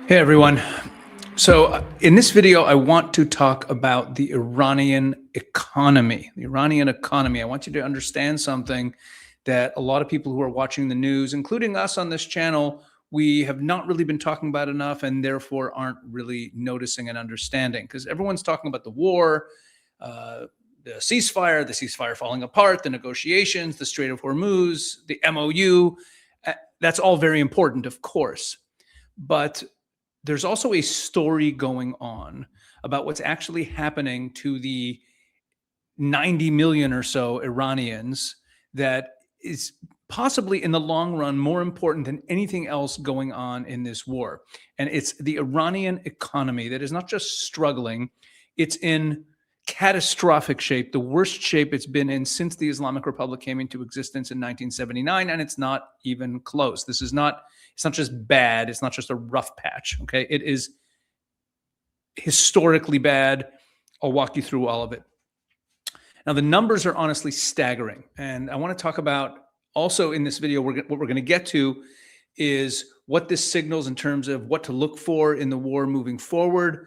Hey everyone. So in this video, I want to talk about the Iranian economy. The Iranian economy. I want you to understand something that a lot of people who are watching the news, including us on this channel, we have not really been talking about enough and therefore aren't really noticing and understanding. Because everyone's talking about the war, the ceasefire falling apart, the negotiations, the Strait of Hormuz, the MOU. That's all very important, of course. But there's also a story going on about what's actually happening to the 90 million or so Iranians that is possibly in the long run more important than anything else going on in this war. And it's the Iranian economy that is not just struggling, it's in catastrophic shape, the worst shape it's been in since the Islamic Republic came into existence in 1979, and it's not even close. It's not just bad, it's not just a rough patch, okay? It is historically bad. I'll walk you through all of it. Now, the numbers are honestly staggering, and I want to talk about also in this video, what we're going to get to is what this signals in terms of what to look for in the war moving forward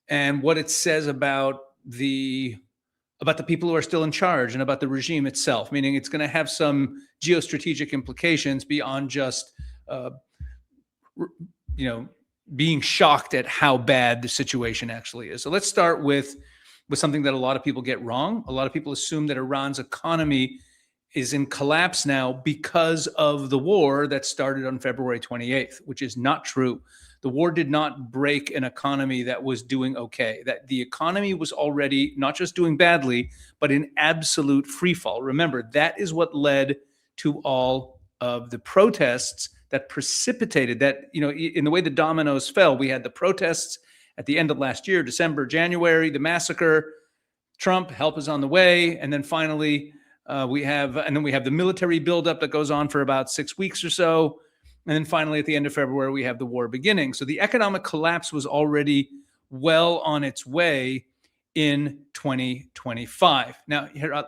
and what it says about the people who are still in charge and about the regime itself, meaning it's going to have some geostrategic implications beyond just being shocked at how bad the situation actually is. So let's start with something that a lot of people get wrong. A lot of people assume that Iran's economy is in collapse now because of the war that started on February 28th, which is not true. The war did not break an economy that was doing okay. That the economy was already not just doing badly, but in absolute free fall. Remember, that is what led to all of the protests that precipitated that, in the way the dominoes fell. We had the protests at the end of last year, December, January, the massacre, Trump, help is on the way. And then finally, we have the military buildup that goes on for about 6 weeks or so. And then finally, at the end of February, we have the war beginning. So the economic collapse was already well on its way in 2025. Now, here,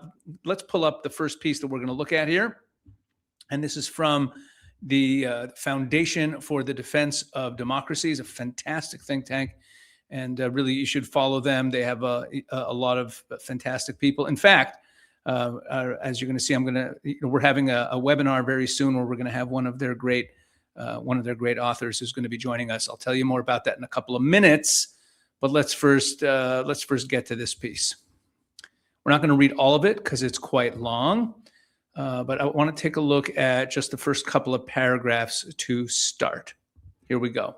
let's pull up the first piece that we're going to look at here. And this is from the Foundation for the Defense of Democracy. Is a fantastic think tank. And really, you should follow them. They have a lot of fantastic people. In fact, as you're going to see, we're having a webinar very soon where we're going to have one of their great authors who's going to be joining us. I'll tell you more about that in a couple of minutes, but let's first get to this piece. We're not going to read all of it because it's quite long, but I want to take a look at just the first couple of paragraphs to start. Here we go.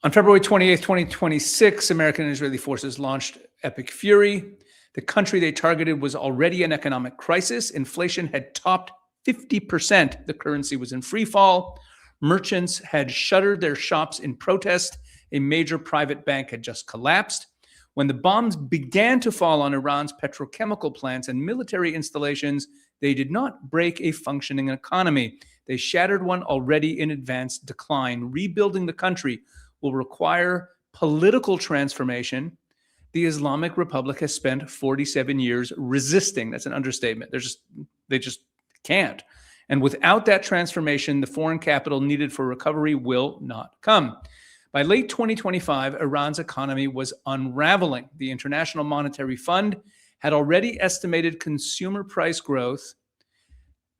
On February 28th, 2026, American and Israeli forces launched Epic Fury. The country they targeted was already in economic crisis. Inflation had topped 50%. The currency was in free fall. Merchants had shuttered their shops in protest. A major private bank had just collapsed. When the bombs began to fall on Iran's petrochemical plants and military installations, they did not break a functioning economy. They shattered one already in advanced decline. Rebuilding the country will require political transformation. The Islamic Republic has spent 47 years resisting. That's an understatement. They just can't. And without that transformation, the foreign capital needed for recovery will not come. By late 2025, Iran's economy was unraveling. The International Monetary Fund had already estimated consumer price growth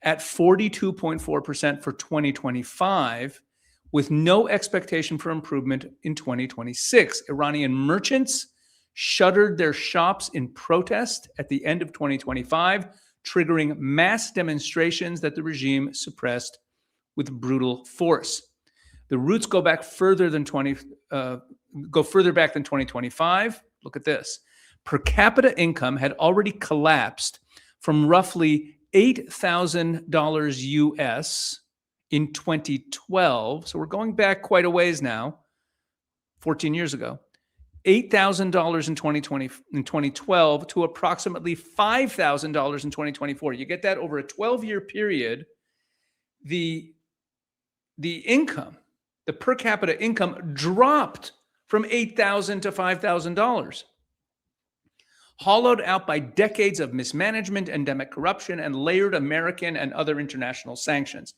at 42.4% for 2025, with no expectation for improvement in 2026. Iranian merchants shuttered their shops in protest at the end of 2025, triggering mass demonstrations that the regime suppressed with brutal force. The roots go further back than 2025. Look at this. Per capita income had already collapsed from roughly $8,000 US in 2012. So we're going back quite a ways now, 14 years ago. $8,000 in 2012 to approximately $5,000 in 2024. You get that over a 12-year period. The income, the per capita income dropped from $8,000 to $5,000. Hollowed out by decades of mismanagement, endemic corruption, and layered American and other international sanctions.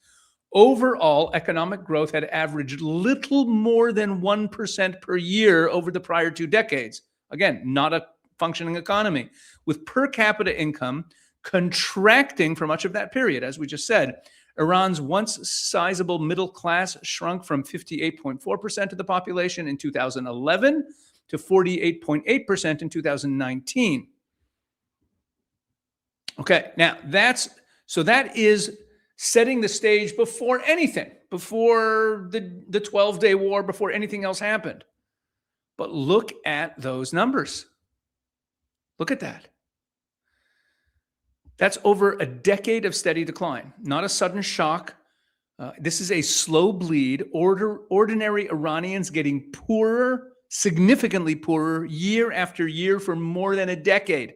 overall economic growth had averaged little more than 1% per year over the prior 2 decades. Again, not a functioning economy, with per capita income contracting for much of that period. As we just said, Iran's once sizable middle class shrunk from 58.4% of the population in 2011 to 48.8% in 2019. Okay, now that is setting the stage before anything, before the 12-day war, before anything else happened. But look at those numbers. Look at that. That's over a decade of steady decline, not a sudden shock. This is a slow bleed. Ordinary Iranians getting poorer, significantly poorer, year after year for more than a decade.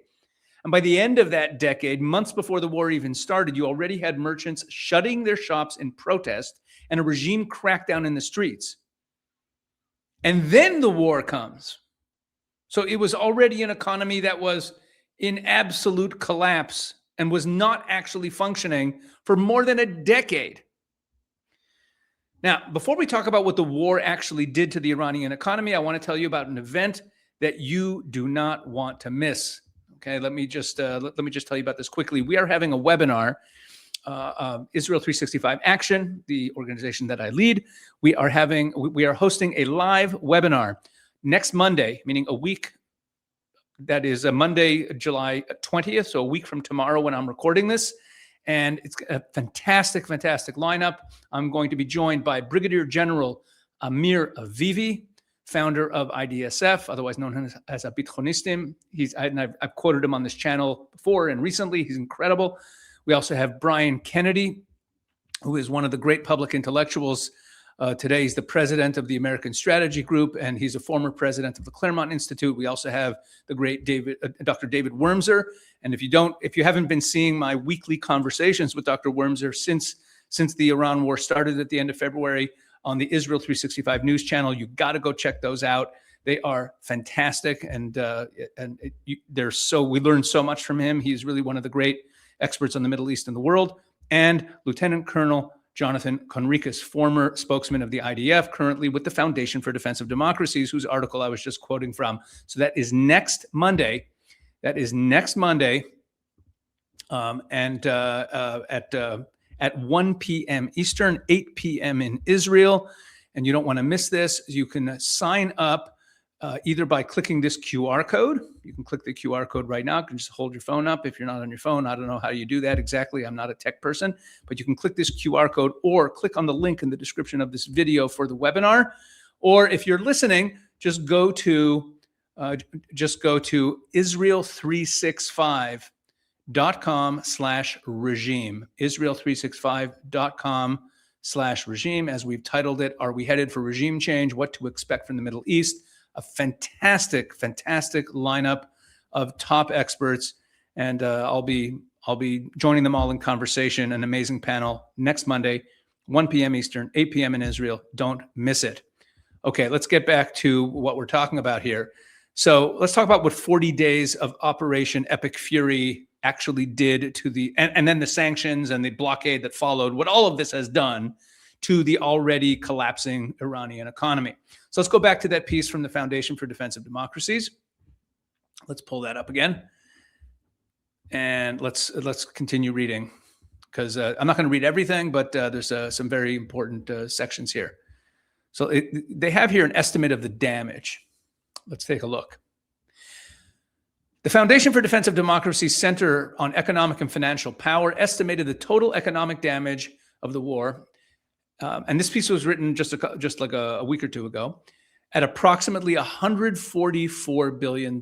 And by the end of that decade, months before the war even started, you already had merchants shutting their shops in protest and a regime crackdown in the streets. And then the war comes. So it was already an economy that was in absolute collapse and was not actually functioning for more than a decade. Now, before we talk about what the war actually did to the Iranian economy, I want to tell you about an event that you do not want to miss. Okay, let me just tell you about this quickly. We are having a webinar, Israel 365 Action, the organization that I lead. We are hosting a live webinar next Monday, meaning a week. That is a Monday, July 20th, so a week from tomorrow when I'm recording this. And it's a fantastic, fantastic lineup. I'm going to be joined by Brigadier General Amir Avivi, founder of IDSF, otherwise known as a Bitchonistim. I've quoted him on this channel before and recently. He's incredible. We also have Brian Kennedy, who is one of the great public intellectuals. Today, he's the president of the American Strategy Group, and he's a former president of the Claremont Institute. We also have the great Dr. David Wormser. And if you haven't been seeing my weekly conversations with Dr. Wormser since the Iran war started at the end of February on the Israel 365 News channel, you got to go check those out. They are fantastic, and we learned so much from him. He's really one of the great experts on the Middle East and the world. And Lieutenant Colonel Jonathan Conricus, former spokesman of the IDF, currently with the Foundation for Defense of Democracies, whose article I was just quoting from. So that is next Monday. At 1 p.m. Eastern, 8 p.m. in Israel. And you don't want to miss this. You can sign up either by clicking this QR code. You can click the QR code right now. You can just hold your phone up. If you're not on your phone, I don't know how you do that exactly. I'm not a tech person, but you can click this QR code or click on the link in the description of this video for the webinar. Or if you're listening, just go to Israel365.com/regime. Israel365.com/regime. As we've titled it, Are We Headed for Regime Change? What to Expect from the Middle East? A fantastic, fantastic lineup of top experts. And I'll be joining them all in conversation, an amazing panel next Monday, 1 p.m. Eastern, 8 p.m. in Israel. Don't miss it. Okay, let's get back to what we're talking about here. So let's talk about what 40 days of Operation Epic Fury actually did to and then the sanctions and the blockade that followed, what all of this has done to the already collapsing Iranian economy. So let's go back to that piece from the Foundation for Defense of Democracies. Let's pull that up again. And let's continue reading, because I'm not going to read everything, but there's some very important sections here. So they have here an estimate of the damage. Let's take a look. The Foundation for Defense of Democracy's Center on Economic and Financial Power estimated the total economic damage of the war, and this piece was written just like a week or two ago, at approximately $144 billion,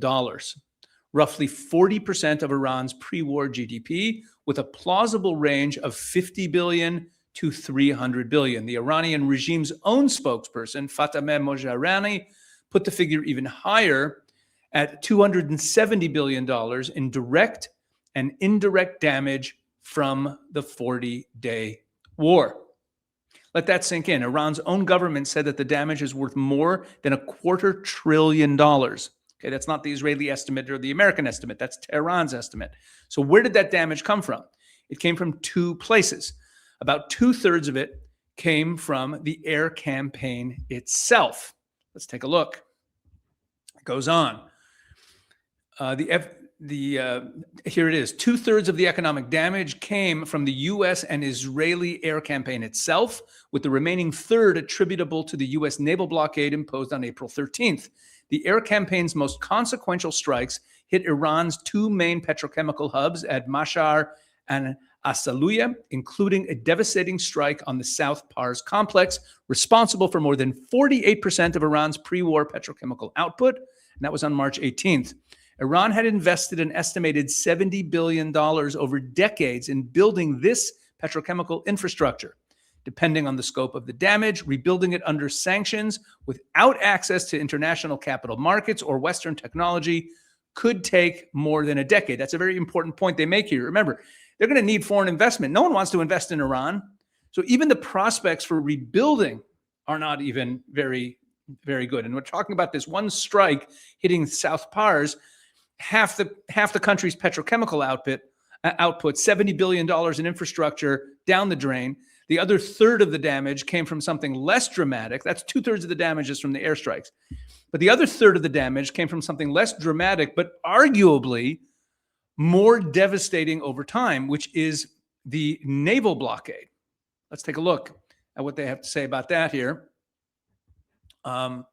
roughly 40% of Iran's pre-war GDP, with a plausible range of 50 billion to 300 billion. The Iranian regime's own spokesperson, Fatemeh Mojarrani, put the figure even higher at $270 billion in direct and indirect damage from the 40-day war. Let that sink in. Iran's own government said that the damage is worth more than $250 billion. Okay, that's not the Israeli estimate or the American estimate. That's Tehran's estimate. So where did that damage come from? It came from two places. About 2/3 of it came from the air campaign itself. Let's take a look. It goes on. Here it is. 2/3 of the economic damage came from the U.S. and Israeli air campaign itself, with the remaining third attributable to the U.S. naval blockade imposed on April 13th. The air campaign's most consequential strikes hit Iran's two main petrochemical hubs at Mashhad and Asaluya, including a devastating strike on the South Pars complex, responsible for more than 48% of Iran's pre-war petrochemical output, and that was on March 18th. Iran had invested an estimated $70 billion over decades in building this petrochemical infrastructure. Depending on the scope of the damage, rebuilding it under sanctions without access to international capital markets or Western technology could take more than a decade. That's a very important point they make here. Remember, they're going to need foreign investment. No one wants to invest in Iran. So even the prospects for rebuilding are not even very, very good. And we're talking about this one strike hitting South Pars, half the country's petrochemical output, $70 billion in infrastructure down the drain. The other third of the damage came from something less dramatic. That's 2/3 of the damage is from the airstrikes. But the other third of the damage came from something less dramatic, but arguably more devastating over time, which is the naval blockade. Let's take a look at what they have to say about that here. The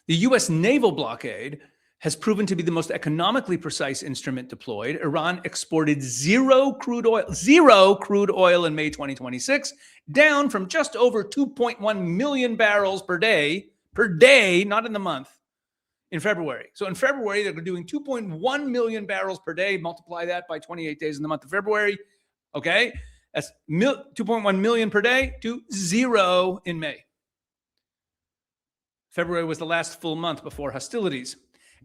U.S. naval blockade has proven to be the most economically precise instrument deployed. Iran exported zero crude oil in May 2026, down from just over 2.1 million barrels per day, not in the month, in February. So in February, they're doing 2.1 million barrels per day. Multiply that by 28 days in the month of February. Okay, that's 2.1 million per day to zero in May. February was the last full month before hostilities.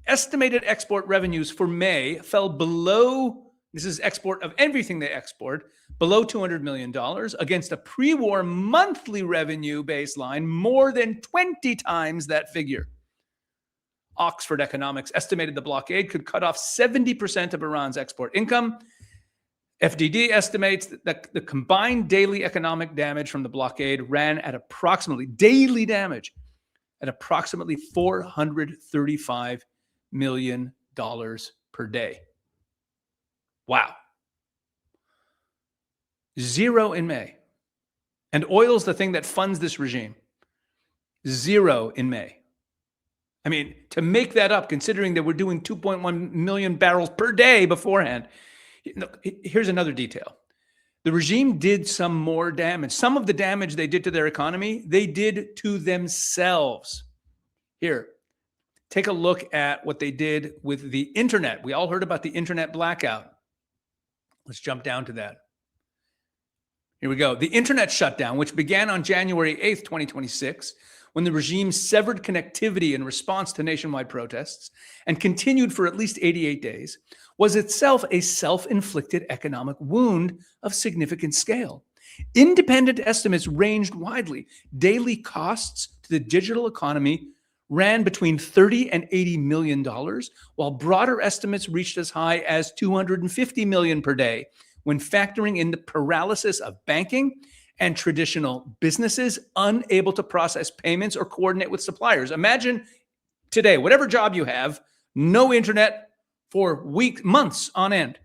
Estimated export revenues for May fell below, this is export of everything they export, below $200 million against a pre-war monthly revenue baseline more than 20 times that figure. Oxford Economics estimated the blockade could cut off 70% of Iran's export income. FDD estimates that the combined daily economic damage from the blockade ran at approximately, daily damage, at approximately $435 million per day. Wow. Zero in May. And oil's the thing that funds this regime. Zero in May. I mean, to make that up, considering that we're doing 2.1 million barrels per day beforehand. Look, here's another detail. The regime did some more damage. Some of the damage they did to their economy, they did to themselves. Here, take a look at what they did with the internet. We all heard about the internet blackout. Let's jump down to that. Here we go. The internet shutdown, which began on January 8th, 2026, when the regime severed connectivity in response to nationwide protests and continued for at least 88 days, was itself a self-inflicted economic wound of significant scale. Independent estimates ranged widely. Daily costs to the digital economy ran between $30 and $80 million, while broader estimates reached as high as $250 million per day, when factoring in the paralysis of banking and traditional businesses unable to process payments or coordinate with suppliers. Imagine today, whatever job you have, no internet for weeks, months on end.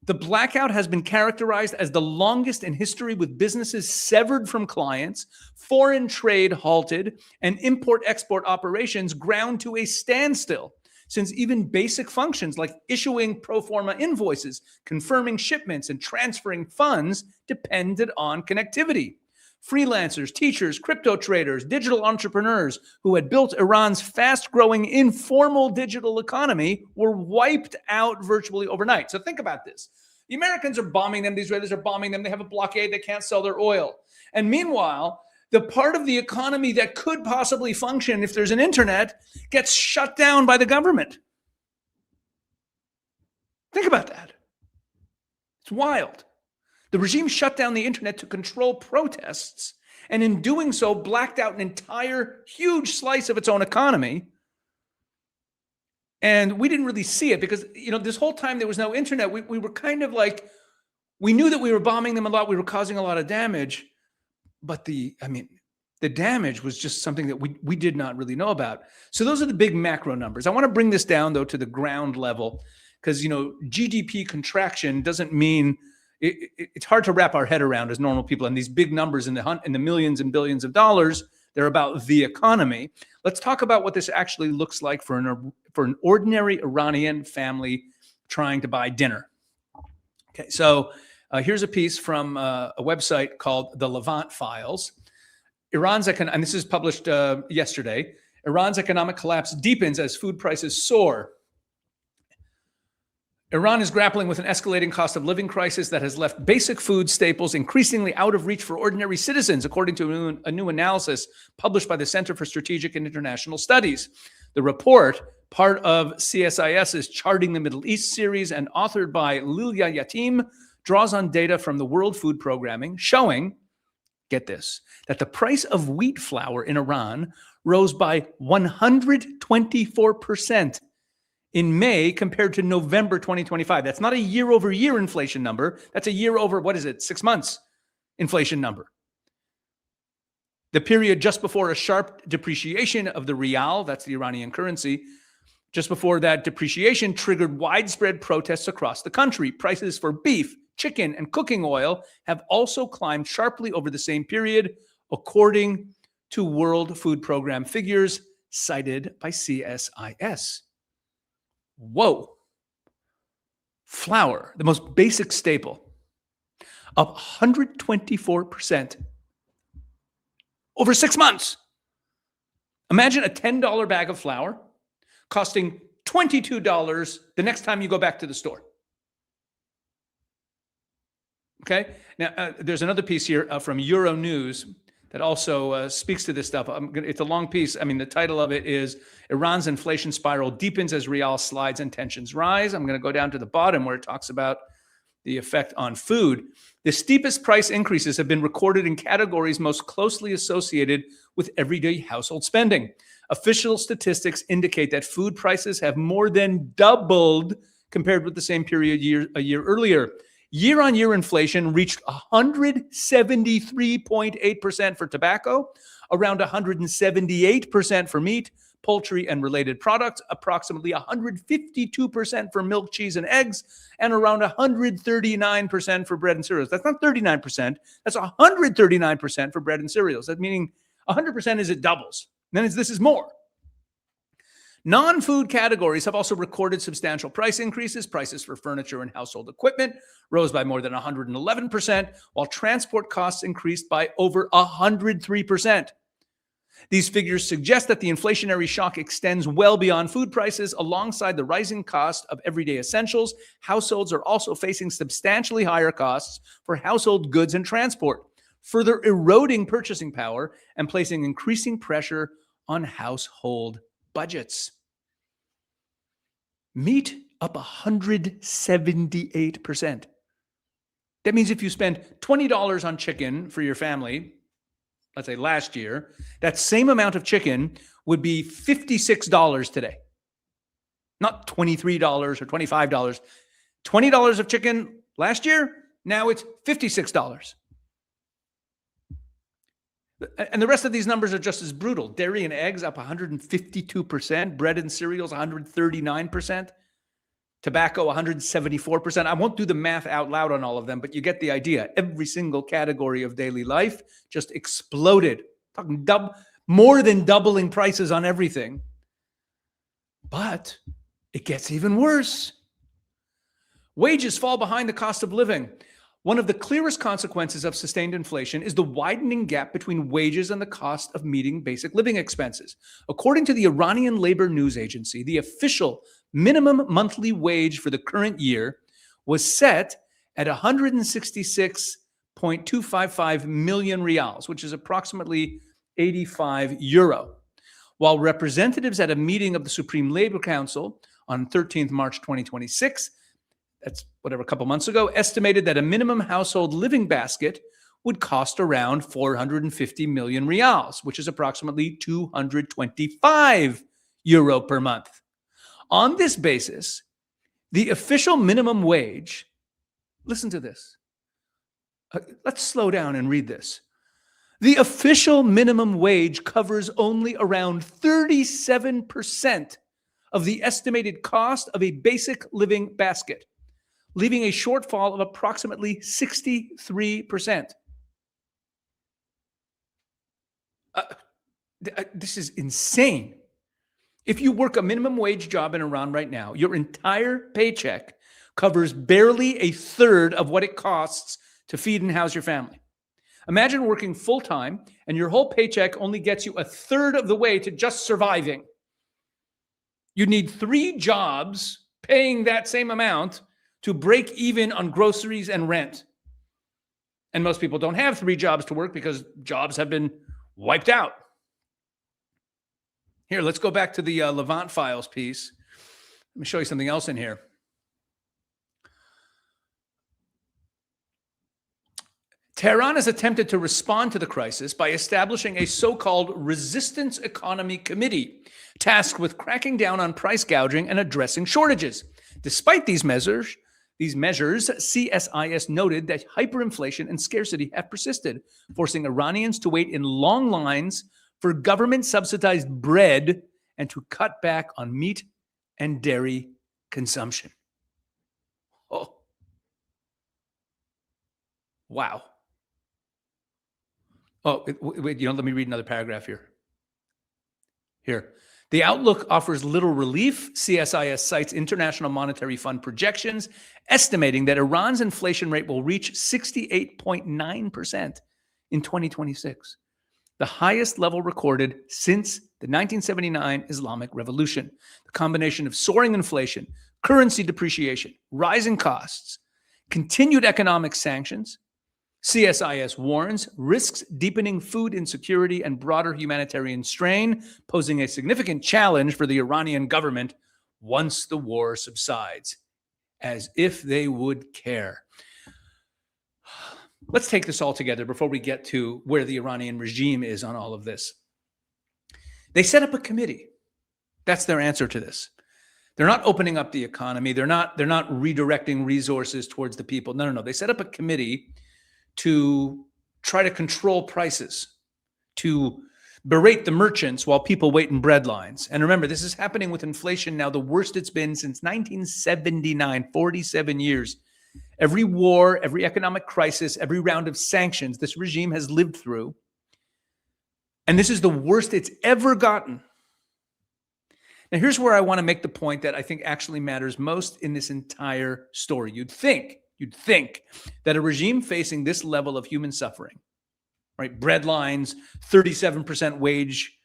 The blackout has been characterized as the longest in history, with businesses severed from clients, foreign trade halted, and import-export operations ground to a standstill, since even basic functions like issuing pro forma invoices, confirming shipments, and transferring funds depended on connectivity. Freelancers, teachers, crypto traders, digital entrepreneurs who had built Iran's fast-growing informal digital economy were wiped out virtually overnight. So think about this. The Americans are bombing them. The Israelis are bombing them. They have a blockade. They can't sell their oil. And meanwhile, the part of the economy that could possibly function if there's an internet gets shut down by the government. Think about that. It's wild. The regime shut down the internet to control protests, and in doing so, blacked out an entire huge slice of its own economy. And we didn't really see it because, this whole time there was no internet. We were kind of like, we knew that we were bombing them a lot. We were causing a lot of damage. But the damage was just something that we did not really know about. So those are the big macro numbers. I want to bring this down though to the ground level, because GDP contraction doesn't mean it's hard to wrap our head around as normal people. And these big numbers in the millions and billions of dollars, they're about the economy. Let's talk about what this actually looks like for an ordinary Iranian family trying to buy dinner. Okay, so here's a piece from a website called the Levant Files. And this is published yesterday. Iran's economic collapse deepens as food prices soar. Iran is grappling with an escalating cost of living crisis that has left basic food staples increasingly out of reach for ordinary citizens, according to a new analysis published by the Center for Strategic and International Studies. The report, part of CSIS's Charting the Middle East series and authored by Lilia Yatim, draws on data from the World Food Programming showing, get this, that the price of wheat flour in Iran rose by 124% in May compared to November 2025. That's not a year-over-year inflation number. That's a year over, 6 months inflation number. The period just before a sharp depreciation of the rial, that's the Iranian currency, just before that depreciation triggered widespread protests across the country. Prices for beef, chicken, and cooking oil have also climbed sharply over the same period, according to World Food Program figures cited by CSIS. Whoa. Flour, the most basic staple, up 124% over 6 months. Imagine a $10 bag of flour costing $22 the next time you go back to the store. Okay. Now, there's another piece here from Euronews that also speaks to this stuff. It's a long piece. The title of it is Iran's inflation spiral deepens as rial slides and tensions rise. I'm going to go down to the bottom where it talks about the effect on food. The steepest price increases have been recorded in categories most closely associated with everyday household spending. Official statistics indicate that food prices have more than doubled compared with the same period a year earlier. Year-on-year inflation reached 173.8% for tobacco, around 178% for meat, poultry, and related products, approximately 152% for milk, cheese, and eggs, and around 139% for bread and cereals. That's not 39%. That's 139% for bread and cereals. That meaning 100% is it doubles. Then this is more. Non-food categories have also recorded substantial price increases. Prices for furniture and household equipment rose by more than 111%, while transport costs increased by over 103%. These figures suggest that the inflationary shock extends well beyond food prices. Alongside the rising cost of everyday essentials, households are also facing substantially higher costs for household goods and transport, further eroding purchasing power and placing increasing pressure on household budgets. Meat up 178%. That means if you spend $20 on chicken for your family, let's say last year, that same amount of chicken would be $56 today. Not $23 or $25. $20 of chicken last year, now it's $56. And the rest of these numbers are just as brutal. Dairy and eggs up 152%, bread and cereals 139%, tobacco 174%. I won't do the math out loud on all of them, but you get the idea. Every single category of daily life just exploded. Talking more than doubling prices on everything. But it gets even worse. Wages fall behind the cost of living. One of the clearest consequences of sustained inflation is the widening gap between wages and the cost of meeting basic living expenses. According to the Iranian Labor News Agency, the official minimum monthly wage for the current year was set at 166.255 million rials, which is approximately 85 euro. While representatives at a meeting of the Supreme Labor Council on 13th March 2026, that's a couple months ago, estimated that a minimum household living basket would cost around 450 million rials, which is approximately 225 euro per month. On this basis, the official minimum wage, listen to this. Let's slow down and read this. The official minimum wage covers only around 37% of the estimated cost of a basic living basket, leaving a shortfall of approximately 63%. This is insane. If you work a minimum wage job in Iran right now, your entire paycheck covers barely a third of what it costs to feed and house your family. Imagine working full-time and your whole paycheck only gets you a third of the way to just surviving. You need 3 jobs paying that same amount to break even on groceries and rent. And most people don't have 3 jobs to work because jobs have been wiped out. Here, let's go back to the Levant Files piece. Let me show you something else in here. Tehran has attempted to respond to the crisis by establishing a so-called Resistance Economy Committee tasked with cracking down on price gouging and addressing shortages. Despite these measures, CSIS noted that hyperinflation and scarcity have persisted, forcing Iranians to wait in long lines for government-subsidized bread and to cut back on meat and dairy consumption. Oh. Wow. Oh, wait, let me read another paragraph here. Here. The outlook offers little relief. CSIS cites International Monetary Fund projections, estimating that Iran's inflation rate will reach 68.9% in 2026, the highest level recorded since the 1979 Islamic Revolution. The combination of soaring inflation, currency depreciation, rising costs, continued economic sanctions, CSIS warns, risks deepening food insecurity and broader humanitarian strain, posing a significant challenge for the Iranian government once the war subsides. As if they would care. Let's take this all together before we get to where the Iranian regime is on all of this. They set up a committee. That's their answer to this. They're not opening up the economy. They're not redirecting resources towards the people. No. They set up a committee to try to control prices, to berate the merchants while people wait in bread lines. And remember, this is happening with inflation now, the worst it's been since 1979, 47 years. Every war, every economic crisis, every round of sanctions this regime has lived through. And this is the worst it's ever gotten. Now, here's where I want to make the point that I think actually matters most in this entire story. You'd think that a regime facing this level of human suffering, right? Bread lines, 37% wage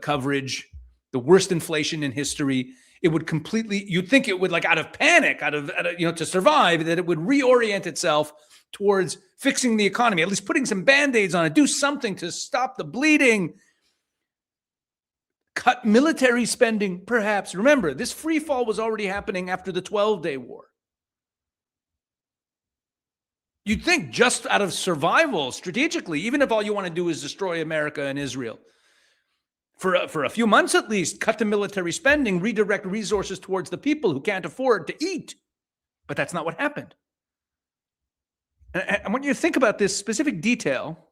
coverage, the worst inflation in history. It would you'd think it would, like, out of panic, to survive, that it would reorient itself towards fixing the economy, at least putting some Band-Aids on it, do something to stop the bleeding, cut military spending, perhaps. Remember, this free fall was already happening after the 12-day war. You'd think just out of survival, strategically, even if all you want to do is destroy America and Israel, for a few months at least, cut the military spending, redirect resources towards the people who can't afford to eat. But that's not what happened. And I want you to think about this specific detail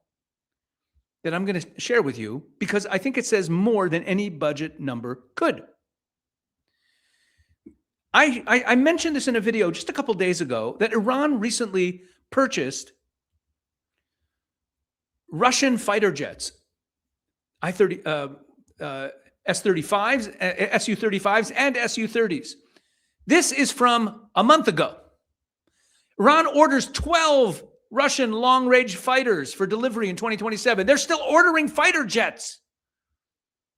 that I'm going to share with you, because I think it says more than any budget number could. I mentioned this in a video just a couple days ago, that Iran recently purchased Russian fighter jets, S-35s, Su-35s, and Su-30s. This is from a month ago. Iran orders 12 Russian long-range fighters for delivery in 2027. They're still ordering fighter jets.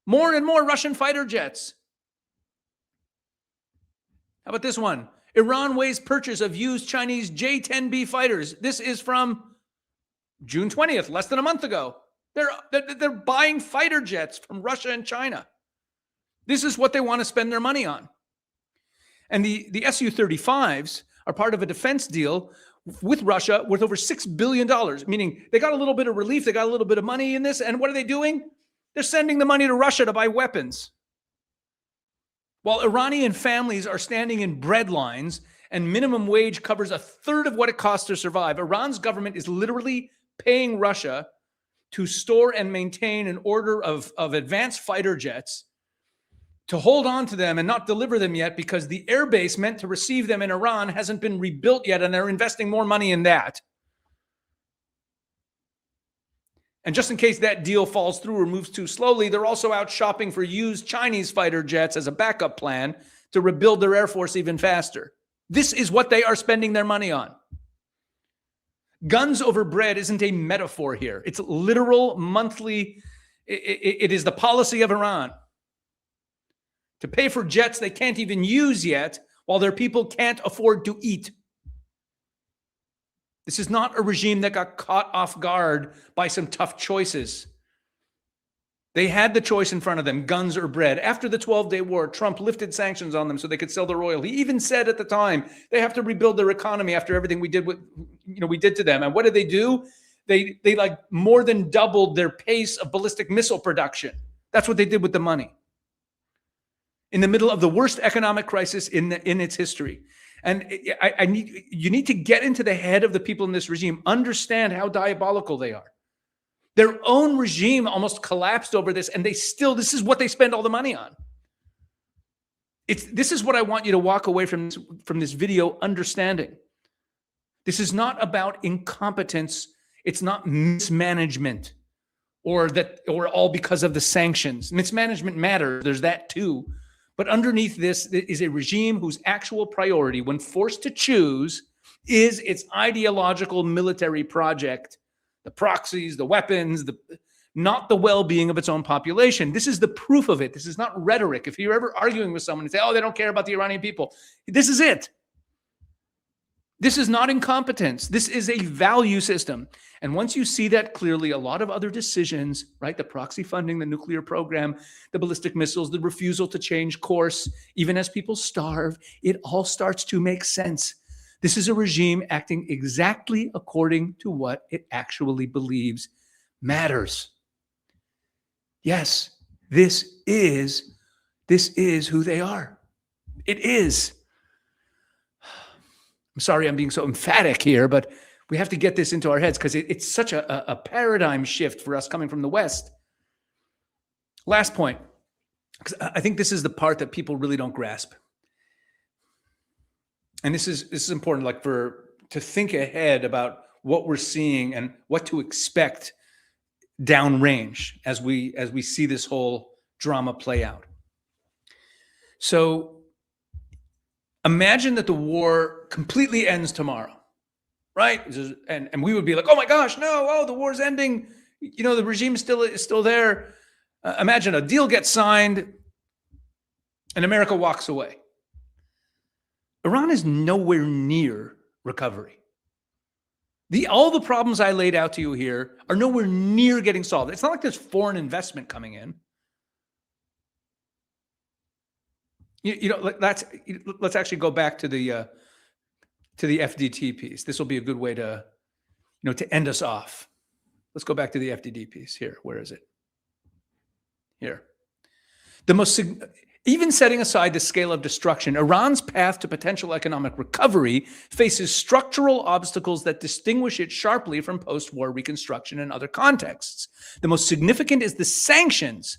More and more Russian fighter jets. How about this one? Iran weighs purchase of used Chinese J-10B fighters. This is from June 20th, less than a month ago. They're buying fighter jets from Russia and China. This is what they want to spend their money on. And the Su-35s are part of a defense deal with Russia worth over $6 billion, meaning they got a little bit of relief, they got a little bit of money in this, and what are they doing? They're sending the money to Russia to buy weapons. While Iranian families are standing in bread lines and minimum wage covers a third of what it costs to survive, Iran's government is literally paying Russia to store and maintain an order of advanced fighter jets, to hold on to them and not deliver them yet because the airbase meant to receive them in Iran hasn't been rebuilt yet, and they're investing more money in that. And just in case that deal falls through or moves too slowly, they're also out shopping for used Chinese fighter jets as a backup plan to rebuild their air force even faster. This is what they are spending their money on. Guns over bread isn't a metaphor here. It's literal monthly. It is the policy of Iran to pay for jets they can't even use yet while their people can't afford to eat. This is not a regime that got caught off guard by some tough choices. They had the choice in front of them, guns or bread. After the 12-day war, Trump lifted sanctions on them so they could sell their oil. He even said at the time, they have to rebuild their economy after everything we did to them. And what did they do? They like more than doubled their pace of ballistic missile production. That's what they did with the money. In the middle of the worst economic crisis in its history. And you need to get into the head of the people in this regime, understand how diabolical they are. Their own regime almost collapsed over this, and this is what they spend all the money on. This is what I want you to walk away from this video understanding. This is not about incompetence. It's not mismanagement or all because of the sanctions. Mismanagement matters. There's that too. But underneath this is a regime whose actual priority, when forced to choose, is its ideological military project, the proxies, the weapons, not the well-being of its own population. This is the proof of it. This is not rhetoric. If you're ever arguing with someone and say, oh, they don't care about the Iranian people, this is it. This is not incompetence. This is a value system. And once you see that clearly, a lot of other decisions, right? The proxy funding, the nuclear program, the ballistic missiles, the refusal to change course, even as people starve, it all starts to make sense. This is a regime acting exactly according to what it actually believes matters. Yes, this is who they are. It is. I'm sorry I'm being so emphatic here, but we have to get this into our heads because it's such a paradigm shift for us coming from the West. Last point, because I think this is the part that people really don't grasp. And this is important, like to think ahead about what we're seeing and what to expect downrange as we see this whole drama play out. So imagine that the war completely ends tomorrow, right? And we would be like, oh my gosh, no, the war's ending. The regime is still there. Imagine a deal gets signed and America walks away. Iran is nowhere near recovery. All the problems I laid out to you here are nowhere near getting solved. It's not like there's foreign investment coming in. Let's actually go back to the FDT piece. This will be a good way to end us off. Let's go back to the FDT piece here. Where is it? Here. Even setting aside the scale of destruction, Iran's path to potential economic recovery faces structural obstacles that distinguish it sharply from post-war reconstruction and other contexts. The most significant is the sanctions.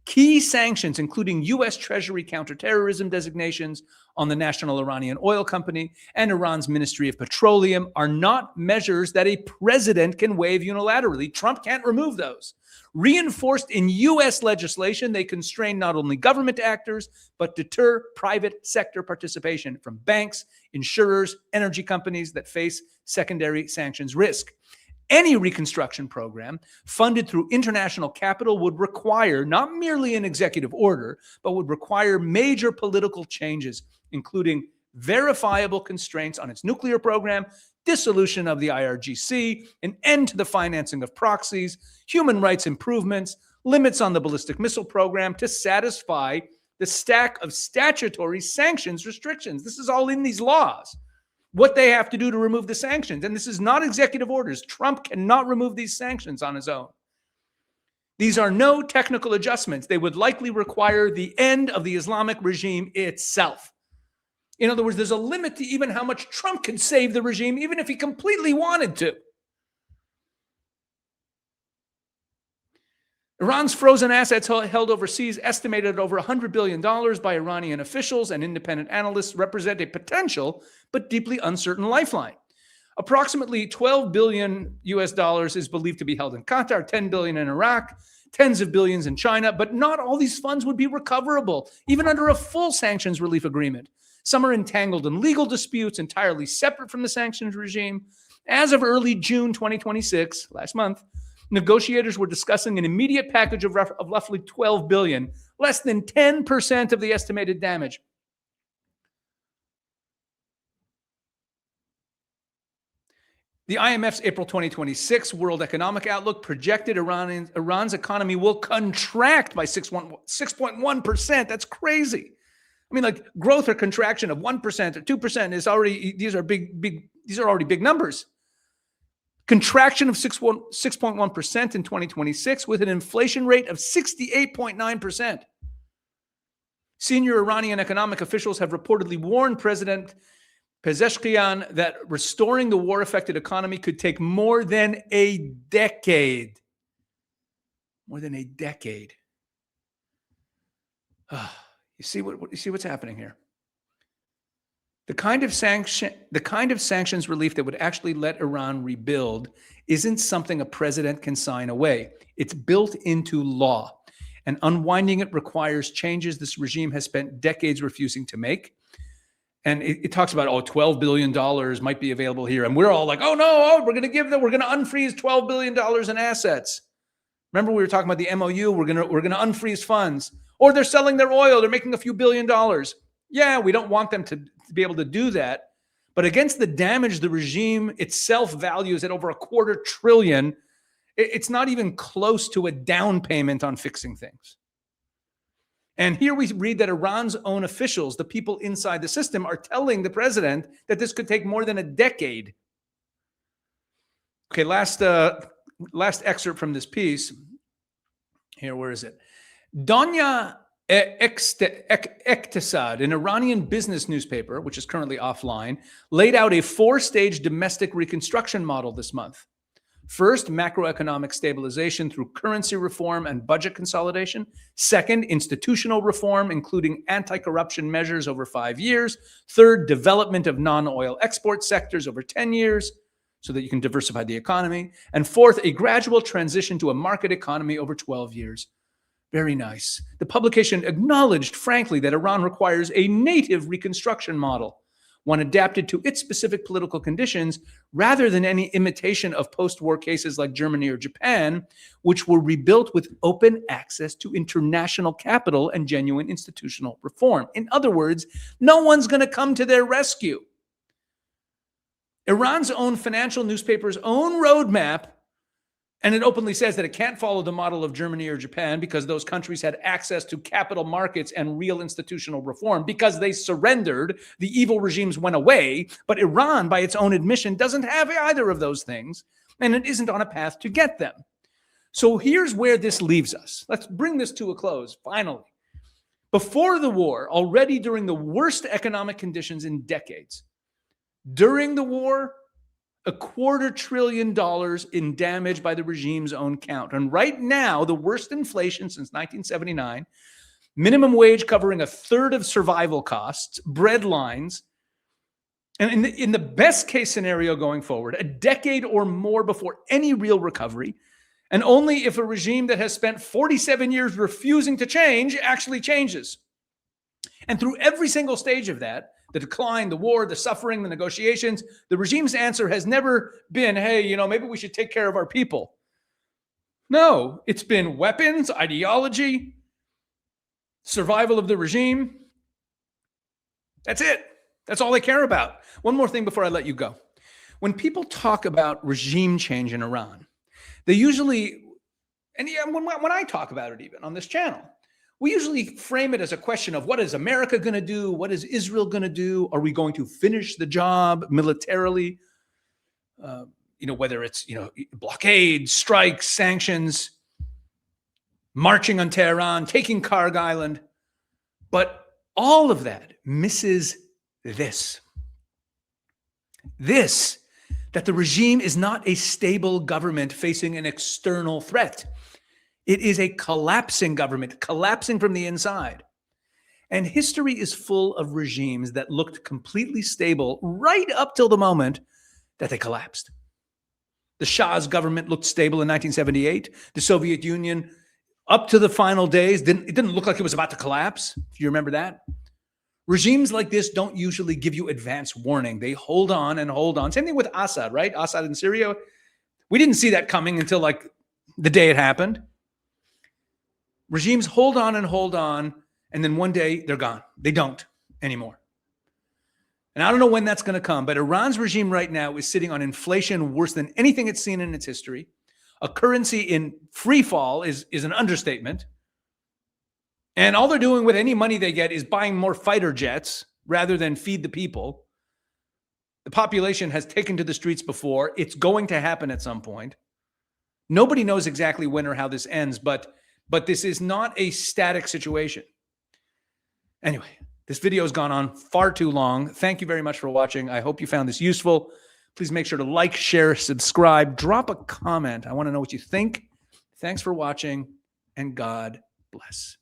Key sanctions, including U.S. Treasury counterterrorism designations on the National Iranian Oil Company and Iran's Ministry of Petroleum, are not measures that a president can waive unilaterally. Trump can't remove those. Reinforced in U.S. legislation, they constrain not only government actors, but deter private sector participation from banks, insurers, energy companies that face secondary sanctions risk. Any reconstruction program funded through international capital would require not merely an executive order, but would require major political changes, including verifiable constraints on its nuclear program, dissolution of the IRGC, an end to the financing of proxies, human rights improvements, limits on the ballistic missile program to satisfy the stack of statutory sanctions restrictions. This is all in these laws. What they have to do to remove the sanctions. And this is not executive orders. Trump cannot remove these sanctions on his own. These are no technical adjustments. They would likely require the end of the Islamic regime itself. In other words, there's a limit to even how much Trump can save the regime, even if he completely wanted to. Iran's frozen assets held overseas, estimated at over $100 billion by Iranian officials and independent analysts, represent a potential but deeply uncertain lifeline. Approximately 12 billion US dollars is believed to be held in Qatar, 10 billion in Iraq, tens of billions in China, but not all these funds would be recoverable, even under a full sanctions relief agreement. Some are entangled in legal disputes entirely separate from the sanctions regime. As of early June 2026, last month, negotiators were discussing an immediate package of roughly 12 billion, less than 10% of the estimated damage. The IMF's April 2026 World Economic Outlook projected Iran's economy will contract by 6.1%. That's crazy. I mean, like growth or contraction of 1% or 2% is already, these are already big numbers. Contraction of 6.1% in 2026 with an inflation rate of 68.9%. Senior Iranian economic officials have reportedly warned President Pezeshkian that restoring the war-affected economy could take more than a decade. More than a decade. You see what's happening here? The kind of sanctions relief that would actually let Iran rebuild isn't something a president can sign away. It's built into law, and unwinding it requires changes this regime has spent decades refusing to make. And it talks about, $12 billion might be available here. And we're all like, we're going to unfreeze $12 billion in assets. Remember we were talking about the MOU, we're going to unfreeze funds. Or they're selling their oil, they're making a few $1 billion. Yeah, we don't want them to be able to do that. But against the damage the regime itself values at over $250 billion, it's not even close to a down payment on fixing things. And here we read that Iran's own officials, the people inside the system, are telling the president that this could take more than a decade. Okay, last excerpt from this piece. Here, where is it? Donya Ektisad, an Iranian business newspaper, which is currently offline, laid out a 4-stage domestic reconstruction model this month. First, macroeconomic stabilization through currency reform and budget consolidation. Second, institutional reform, including anti-corruption measures over 5 years. Third, development of non-oil export sectors over 10 years so that you can diversify the economy. And fourth, a gradual transition to a market economy over 12 years. Very nice. The publication acknowledged, frankly, that Iran requires a native reconstruction model, one adapted to its specific political conditions, rather than any imitation of post-war cases like Germany or Japan, which were rebuilt with open access to international capital and genuine institutional reform. In other words, no one's going to come to their rescue. Iran's own financial newspaper's own roadmap, and it openly says that it can't follow the model of Germany or Japan because those countries had access to capital markets and real institutional reform because they surrendered. The evil regimes went away. But Iran, by its own admission, doesn't have either of those things, and it isn't on a path to get them. So here's where this leaves us. Let's bring this to a close, finally. Before the war, already during the worst economic conditions in decades, during the war, $250 billion in damage by the regime's own count. And right now, the worst inflation since 1979, minimum wage covering a third of survival costs, bread lines, and in the best case scenario going forward, a decade or more before any real recovery, and only if a regime that has spent 47 years refusing to change actually changes. And through every single stage of that, the decline, the war, the suffering, the negotiations, the regime's answer has never been, hey, maybe we should take care of our people. No, it's been weapons, ideology, survival of the regime. That's it. That's all they care about. One more thing before I let you go. When people talk about regime change in Iran, they usually, and when I talk about it even on this channel, we usually frame it as a question of what is America going to do? What is Israel going to do? Are we going to finish the job militarily? Whether it's, blockades, strikes, sanctions, marching on Tehran, taking Karg Island. But all of that misses this. That the regime is not a stable government facing an external threat. It is a collapsing government, collapsing from the inside. And history is full of regimes that looked completely stable right up till the moment that they collapsed. The Shah's government looked stable in 1978. The Soviet Union, up to the final days, it didn't look like it was about to collapse. If you remember that. Regimes like this don't usually give you advance warning. They hold on and hold on. Same thing with Assad, right? Assad in Syria. We didn't see that coming until like the day it happened. Regimes hold on, and then one day they're gone. They don't anymore. And I don't know when that's going to come, but Iran's regime right now is sitting on inflation worse than anything it's seen in its history. A currency in free fall is an understatement. And all they're doing with any money they get is buying more fighter jets rather than feed the people. The population has taken to the streets before. It's going to happen at some point. Nobody knows exactly when or how this ends, but this is not a static situation. Anyway, this video has gone on far too long. Thank you very much for watching. I hope you found this useful. Please make sure to like, share, subscribe, drop a comment. I want to know what you think. Thanks for watching, and God bless.